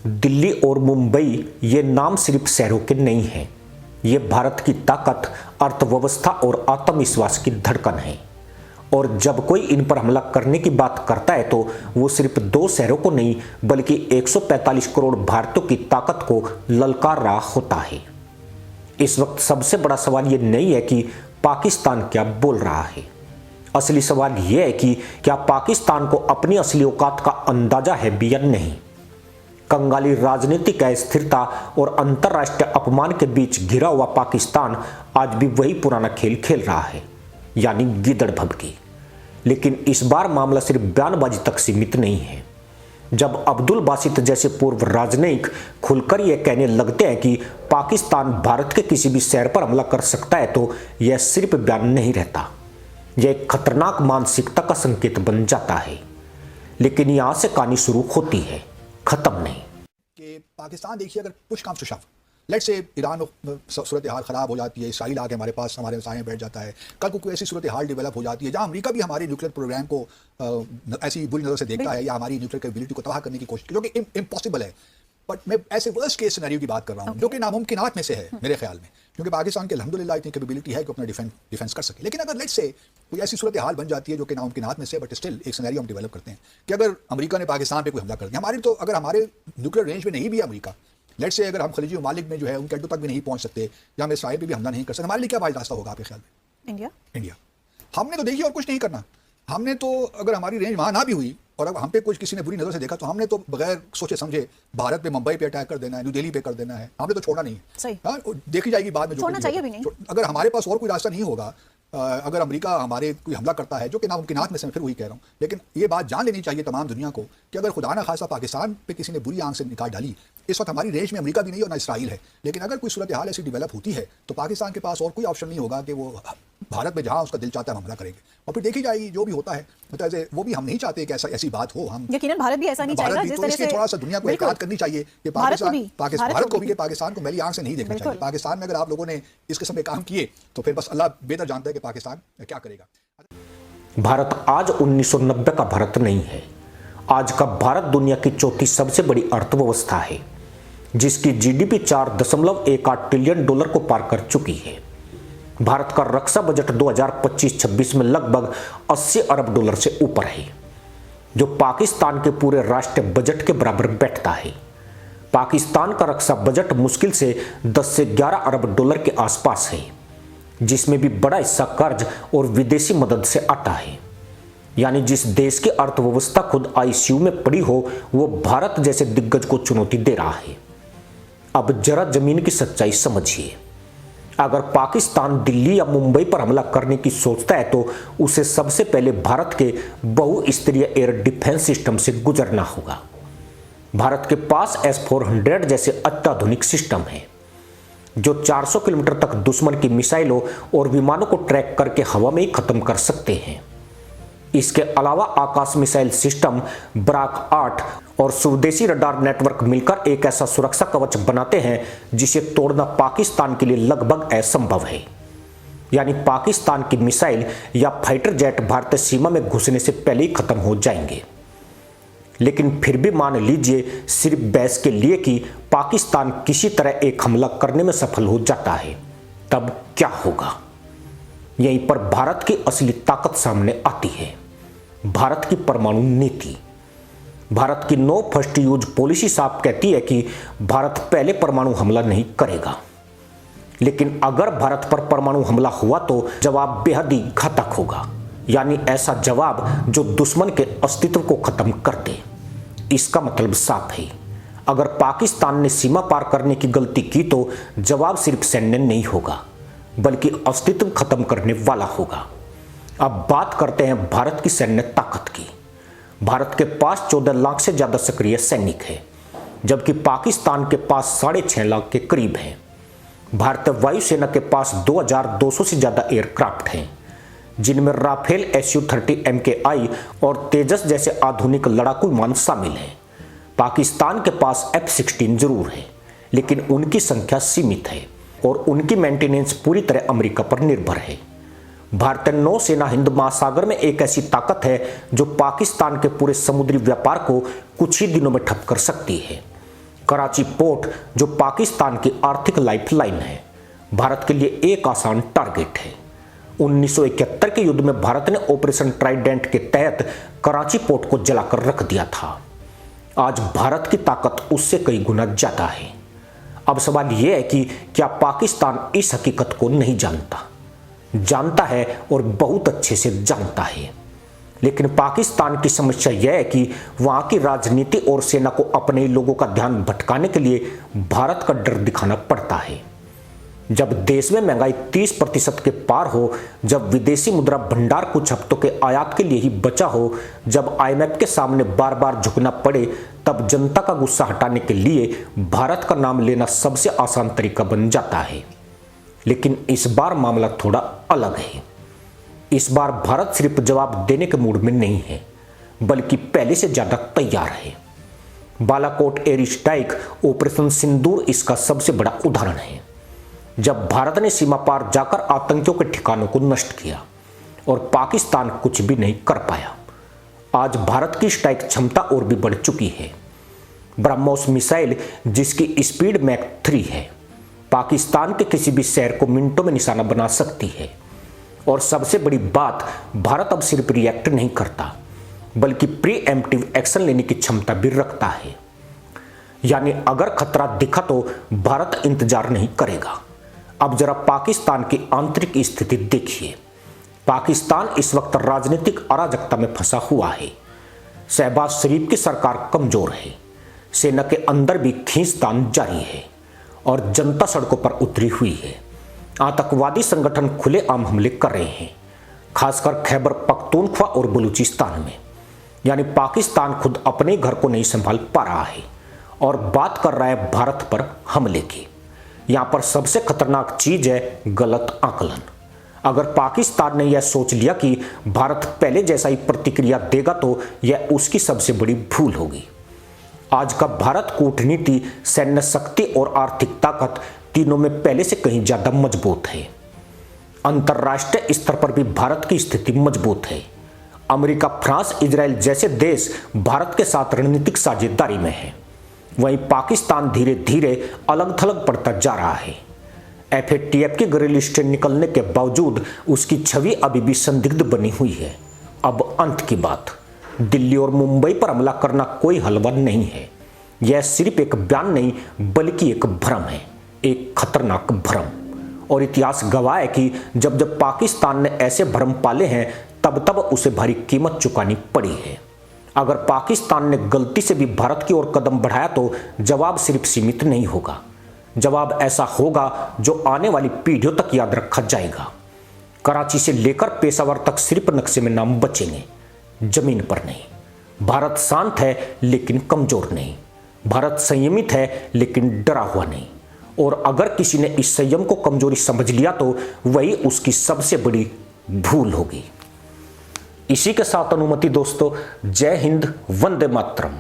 दिल्ली और मुंबई ये नाम सिर्फ शहरों के नहीं हैं, ये भारत की ताकत, अर्थव्यवस्था और आत्मविश्वास की धड़कन है। और जब कोई इन पर हमला करने की बात करता है तो वो सिर्फ दो शहरों को नहीं बल्कि 145 करोड़ भारतीयों की ताकत को ललकार रहा होता है। इस वक्त सबसे बड़ा सवाल ये नहीं है कि पाकिस्तान क्या बोल रहा है, असली सवाल यह है कि क्या पाकिस्तान को अपनी असली औकात का अंदाजा है भी या नहीं। कंगाली राजनीतिक अस्थिरता और अंतर्राष्ट्रीय अपमान के बीच घिरा हुआ पाकिस्तान आज भी वही पुराना खेल खेल रहा है, यानी गीदड़ भभकी। लेकिन इस बार मामला सिर्फ बयानबाजी तक सीमित नहीं है। जब अब्दुल बासित जैसे पूर्व राजनयिक खुलकर यह कहने लगते हैं कि पाकिस्तान भारत के किसी भी शहर पर हमला कर सकता है तो यह सिर्फ बयान नहीं रहता, यह एक खतरनाक मानसिकता का संकेत बन जाता है। लेकिन यहां से कहानी शुरू होती है, खत्म नहीं। कि पाकिस्तान देखिए, अगर push comes to shove, let's say Iran सूरत हाल ख़राब हो जाती है, इसराइल आके हमारे पास हमारे सामने बैठ जाता है, कल को कोई ऐसी सूरत हाल डेवलप हो जाती है जहाँ अमेरिका भी हमारे न्यूक्लियर प्रोग्राम को ऐसी बुरी नज़र से देखता है या हमारी न्यूक्लियर कैपेबिलिटी को तबाह करने की कोशिश, जो कि इम्पॉसिबल है। बट मैं ऐसे वर्स्ट केस सिनेरियो की बात कर रहा हूँ जो कि नामुमकिनात में से है मेरे ख्याल में, क्योंकि पाकिस्तान के अल्हम्दुलिल्लाह इतनी कैपेबिलिटी है कि अपना डिफेंस कर सके। लेकिन अगर लेट्स से कोई ऐसी सूरत हाल बन जाती है जो कि नामुमकिनात में से, बट स्टिल एक सिनेरियो हम डेवलप करते हैं कि अगर अमेरिका ने पाकिस्तान पे कोई हमला कर दिया, हमारी तो अगर हमारे न्यूक्लियर रेंज में नहीं भी अमेरिका, लेट्स से अगर हम खलीजी ममालिक में जो है उनके अड्डों तक भी नहीं पहुंच सकते या हम इसराइल पे भी हमला नहीं कर सकते, हमारे लिए क्या वाहिद रास्ता होगा आपके ख्याल में? इंडिया। हमने तो देखिए और कुछ नहीं करना। हमने तो अगर हमारी रेंज वहाँ ना भी हुई और अब हम पे कुछ किसी ने बुरी नज़र से देखा तो हमने तो बगैर सोचे समझे भारत पे, मुंबई पे अटैक कर देना है, न्यू दिल्ली पे कर देना है। हमने तो छोड़ना नहीं है। हाँ, देखी जाएगी बाद में, छोड़ना चाहिए भी नहीं। अगर हमारे पास और कोई रास्ता नहीं होगा, अगर अमेरिका हमारे कोई हमला करता है, जो कि नामुमकिनात में से, मैं फिर वही कह रहा हूँ, लेकिन ये बात जान लेनी चाहिए तमाम दुनिया को कि अगर खुदा ना खासा पाकिस्तान पे किसी ने बुरी आंख से निकाल डाली, इस वक्त हमारी रेंज में अमेरिका भी नहीं और ना इसराइल है, लेकिन अगर कोई सूरत हाल ऐसी डेवलप होती है तो पाकिस्तान के पास और कोई ऑप्शन नहीं होगा कि वो भारत में जहाँ उसका दिल चाहता है हमला करेंगे। और फिर देखी जाएगी जो भी होता है, मतलब वो भी हम नहीं चाहते कि ऐसी बात हो। हम यकीनन भारत भी ऐसा नहीं चाहेगा, जिस तरह से थोड़ा सा दुनिया को एहतियात करनी चाहिए कि भारत को भी, कि पाकिस्तान को मैली आंख से नहीं देखना चाहिए। पाकिस्तान में अगर आप लोगों ने इस किस्म के काम किए तो फिर बस अल्लाह बेहतर जानता है कि पाकिस्तान क्या करेगा। भारत आज 1990 का भारत नहीं है। आज का भारत दुनिया की चौथी सबसे बड़ी अर्थव्यवस्था है, जिसकी जीडीपी 4.18 ट्रिलियन डॉलर को पार कर चुकी है। भारत का रक्षा बजट 2025-26 में लगभग 80 अरब डॉलर से ऊपर है, जो पाकिस्तान के पूरे राष्ट्रीय बजट के बराबर बैठता है। पाकिस्तान का रक्षा बजट मुश्किल से 10 से 11 अरब डॉलर के आसपास है, जिसमें भी बड़ा हिस्सा कर्ज और विदेशी मदद से आता है। यानी जिस देश की अर्थव्यवस्था खुद आईसीयू में पड़ी हो, वो भारत जैसे दिग्गज को चुनौती दे रहा है। अब जरा जमीन की सच्चाई समझिए। अगर पाकिस्तान दिल्ली या मुंबई पर हमला करने की सोचता है तो उसे सबसे पहले भारत के बहुस्तरीय एयर डिफेंस सिस्टम से गुजरना होगा। भारत के पास S-400 जैसे अत्याधुनिक सिस्टम है, जो 400 किलोमीटर तक दुश्मन की मिसाइलों और विमानों को ट्रैक करके हवा में ही खत्म कर सकते हैं। इसके अलावा आकाश मिसाइल सिस्टम ब्राक 8 और स्वदेशी रडार नेटवर्क मिलकर एक ऐसा सुरक्षा कवच बनाते हैं जिसे तोड़ना पाकिस्तान के लिए लगभग असंभव है। यानी पाकिस्तान की मिसाइल या फाइटर जेट भारतीय सीमा में घुसने से पहले ही खत्म हो जाएंगे। लेकिन फिर भी मान लीजिए सिर्फ बहस के लिए कि पाकिस्तान किसी तरह एक हमला करने में सफल हो जाता है, तब क्या होगा? यहीं पर भारत की असली ताकत सामने आती है, भारत की परमाणु नीति। भारत की नो फर्स्ट यूज पॉलिसी साफ कहती है कि भारत पहले परमाणु हमला नहीं करेगा, लेकिन अगर भारत पर परमाणु हमला हुआ तो जवाब बेहद ही घातक होगा। यानी ऐसा जवाब जो दुश्मन के अस्तित्व को खत्म कर दे। इसका मतलब साफ है, अगर पाकिस्तान ने सीमा पार करने की गलती की तो जवाब सिर्फ सैन्य नहीं होगा बल्कि अस्तित्व खत्म करने वाला होगा। अब बात करते हैं भारत की सैन्य ताकत की। भारत के पास 14 लाख से ज्यादा सक्रिय सैनिक हैं, जबकि पाकिस्तान के पास 6.5 लाख के करीब हैं। भारतीय वायुसेना के पास 2200 से ज्यादा एयरक्राफ्ट हैं, जिनमें राफेल Su-30 MKI और तेजस जैसे आधुनिक लड़ाकू विमान शामिल हैं। पाकिस्तान के पास F-16 जरूर है, लेकिन उनकी संख्या सीमित है और उनकी मेंटेनेंस पूरी तरह अमेरिका पर निर्भर है। भारतीय नौसेना हिंद महासागर में एक ऐसी ताकत है जो पाकिस्तान के पूरे समुद्री व्यापार को कुछ ही दिनों में ठप कर सकती है। कराची पोर्ट, जो पाकिस्तान की आर्थिक लाइफलाइन है, भारत के लिए एक आसान टारगेट है। 1971 के युद्ध में भारत ने ऑपरेशन ट्राइडेंट के तहत कराची पोर्ट को जलाकर रख दिया था। आज भारत की ताकत उससे कई गुना ज्यादा है। अब सवाल यह है कि क्या पाकिस्तान इस हकीकत को नहीं जानता? जानता है और बहुत अच्छे से जानता है। लेकिन पाकिस्तान की समस्या यह है कि वहां की राजनीति और सेना को अपने लोगों का ध्यान भटकाने के लिए भारत का डर दिखाना पड़ता है। जब देश में महंगाई 30% के पार हो, जब विदेशी मुद्रा भंडार कुछ हफ्तों के आयात के लिए ही बचा हो, जब IMF के सामने बार बार झुकना पड़े, तब जनता का गुस्सा हटाने के लिए भारत का नाम लेना सबसे आसान तरीका बन जाता है। लेकिन इस बार मामला थोड़ा अलग है। इस बार भारत सिर्फ जवाब देने के मूड में नहीं है, बल्कि पहले से ज्यादा तैयार है। बालाकोट एयर स्ट्राइक, ऑपरेशन सिंदूर इसका सबसे बड़ा उदाहरण है। जब भारत ने सीमा पार जाकर आतंकियों के ठिकानों को नष्ट किया और पाकिस्तान कुछ भी नहीं कर पाया। आज भारत की स्ट्राइक क्षमता और भी बढ़ चुकी है। ब्रह्मोस मिसाइल, जिसकी स्पीड मैक 3 है, पाकिस्तान के किसी भी शहर को मिनटों में निशाना बना सकती है। और सबसे बड़ी बात, भारत अब सिर्फ रिएक्ट नहीं करता, बल्कि प्री एम्प्टिव एक्शन लेने की क्षमता भी रखता है। यानी अगर खतरा दिखा तो भारत इंतजार नहीं करेगा। अब जरा पाकिस्तान की आंतरिक स्थिति देखिए। पाकिस्तान इस वक्त राजनीतिक अराजकता में फंसा हुआ है। शहबाज शरीफ की सरकार कमजोर है, सेना के अंदर भी खींचतान जारी है और जनता सड़कों पर उतरी हुई है। आतंकवादी संगठन खुलेआम हमले कर रहे हैं, खासकर खैबर पख्तूनख्वा और बलूचिस्तान में। यानी पाकिस्तान खुद अपने घर को नहीं संभाल पा रहा है और बात कर रहा है भारत पर हमले की। यहां पर सबसे खतरनाक चीज है गलत आकलन। अगर पाकिस्तान ने यह सोच लिया कि भारत पहले जैसा ही प्रतिक्रिया देगा तो यह उसकी सबसे बड़ी भूल होगी। आज का भारत कूटनीति, सैन्य शक्ति और आर्थिक ताकत तीनों में पहले से कहीं ज्यादा मजबूत है। अंतर्राष्ट्रीय स्तर पर भी भारत की स्थिति मजबूत है। अमेरिका, फ्रांस, इजराइल जैसे देश भारत के साथ रणनीतिक साझेदारी में है। वहीं पाकिस्तान धीरे धीरे अलग थलग पड़ता जा रहा है। FATF की ग्रे लिस्ट से निकलने के बावजूद उसकी छवि अभी भी संदिग्ध बनी हुई है। अब अंत की बात, दिल्ली और मुंबई पर हमला करना कोई हलवा नहीं है। यह सिर्फ एक बयान नहीं, बल्कि एक भ्रम है, एक खतरनाक भ्रम। और इतिहास गवाह है कि जब जब पाकिस्तान ने ऐसे भ्रम पाले हैं, तब तब उसे भारी कीमत चुकानी पड़ी है। अगर पाकिस्तान ने गलती से भी भारत की ओर कदम बढ़ाया तो जवाब सिर्फ सीमित नहीं होगा। जवाब ऐसा होगा जो आने वाली पीढ़ियों तक याद रखा जाएगा। कराची से लेकर पेशावर तक सिर्फ नक्शे में नाम बचेंगे, जमीन पर नहीं। भारत शांत है लेकिन कमजोर नहीं। भारत संयमित है लेकिन डरा हुआ नहीं। और अगर किसी ने इस संयम को कमजोरी समझ लिया तो वही उसकी सबसे बड़ी भूल होगी। इसी के साथ अनुमति दोस्तों, जय हिंद, वंदे मातरम।